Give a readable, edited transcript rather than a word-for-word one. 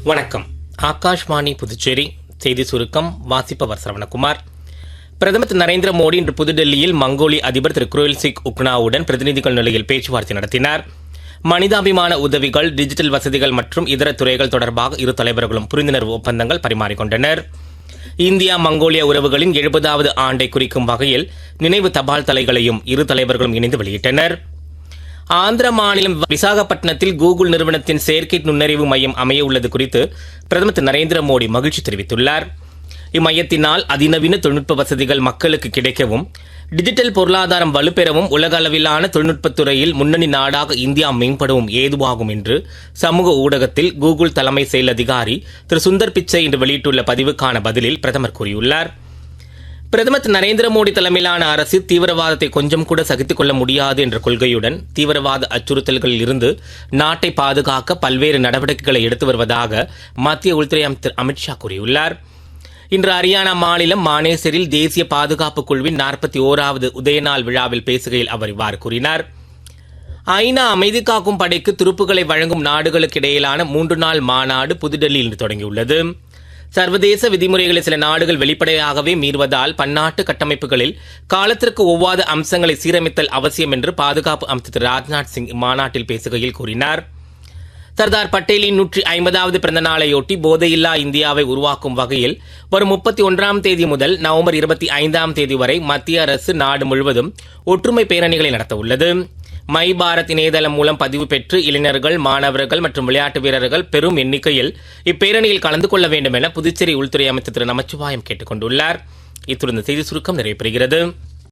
வணக்கம். ஆகாஷ்வாணி புதுச்சேரி செய்தி சுருக்கம் வாசிப்பவர் சரவணகுமார். பிரதமர் திரு நரேந்திர மோடி இன்று புதுடெல்லியில் மங்கோலிய அதிபர் திரு குரோல்சிக் உக்னாவுடன் பிரதிநிதிகள் நிலையில் பேச்சுவார்த்தை நடத்தினார். மனிதாபிமான உதவிகள், டிஜிட்டல் வசதிகள் மற்றும் இதர துறைகள் தொடர்பாக இரு தலைவர்களும் புரிந்துணர்வு ஒப்பந்தங்கள் பரிமாறிக்கொண்டனர். இந்தியா மங்கோலியா உறவுகளின் 70வது ஆண்டை குறிக்கும் வகையில் நினைவு தபால் தலைகளையும் இரு தலைவர்களும் இணைந்து வெளியிட்டனர். ஆந்திர மாநிலம் விசாகப்பட்டினத்தில் கூகுள் நிறுவனத்தின் செயற்கை நுண்ணறிவு மையம் அமைய உள்ளது குறித்து பிரதமர் திரு நரேந்திர மோடி மகிழ்ச்சி தெரிவித்துள்ளார். இம்மையத்தினால் அதிநவீன தொழில்நுட்ப வசதிகள் மக்களுக்கு கிடைக்கவும், டிஜிட்டல் பொருளாதாரம் வலுப்பெறவும், உலக அளவிலான தொழில்நுட்பத்துறையில் முன்னணி நாடாக இந்தியா மேம்படவும் ஏதுவாகும் என்று சமூக ஊடகத்தில் கூகுள் தலைமை செயல் அதிகாரி திரு சுந்தர் பிச்சை இன்று வெளியிட்டுள்ள பதிவுக்கான பதிலில் பிரதமர் கூறியுள்ளார். பிரதமர் திரு நரேந்திர மோடி தலைமையிலான அரசு தீவிரவாதத்தை கொஞ்சம் கூட சகித்துக் கொள்ள முடியாது என்ற கொள்கையுடன் தீவிரவாத அச்சுறுத்தல்களில் இருந்து நாட்டை பாதுகாக்க பல்வேறு நடவடிக்கைகளை எடுத்து வருவதாக மத்திய உள்துறை அமைச்சர் அமித்ஷா கூறியுள்ளார். இன்று ஹரியானா மாநிலம் மானேசரில் தேசிய பாதுகாப்பு குழுவின் 41வது உதயநாள் விழாவில் பேசுகையில் அவர் இவ்வாறு கூறினார். ஐநா அமைதி காக்கும் படைக்கு துருப்புகளை வழங்கும் நாடுகளுக்கு இடையிலான 3 நாள் மாநாடு புதுடெல்லியில் இன்று தொடங்கியுள்ளது. சர்வதேச விதிமுறைகளை சில நாடுகள் வெளிப்படையாகவே மீறுவதால் பன்னாட்டு கட்டமைப்புகளில் காலத்திற்கு ஒவ்வாத அம்சங்களை சீரமைத்தல் அவசியம் என்று பாதுகாப்பு அமைச்சர் திரு ராஜ்நாத் சிங் இம்மாநாட்டில் பேசுகையில் கூறினார். சர்தார் பட்டேலின் 150வது பிறந்த நாளையொட்டி போதையில்லா இந்தியாவை உருவாக்கும் வகையில் வரும் 31ஆம் தேதி முதல் நவம்பர் 25ஆம் தேதி வரை மத்திய அரசு நாடு முழுவதும் ஒற்றுமை பேரணிகளை நடத்த உள்ளது. மை பாரத் இணையதளம் மூலம் பதிவு பெற்று இளைஞர்கள், மாணவர்கள் மற்றும் விளையாட்டு வீரர்கள் பெரும் எண்ணிக்கையில் இப்பேரணியில் கலந்து கொள்ள வேண்டும் என புதுச்சேரி உள்துறை அமைச்சர் திரு நமச்சிவாயம் கேட்டுக் கொண்டுள்ளார். இத்துடன் செய்தி சுருக்கம் நிறைவு பெறுகிறது.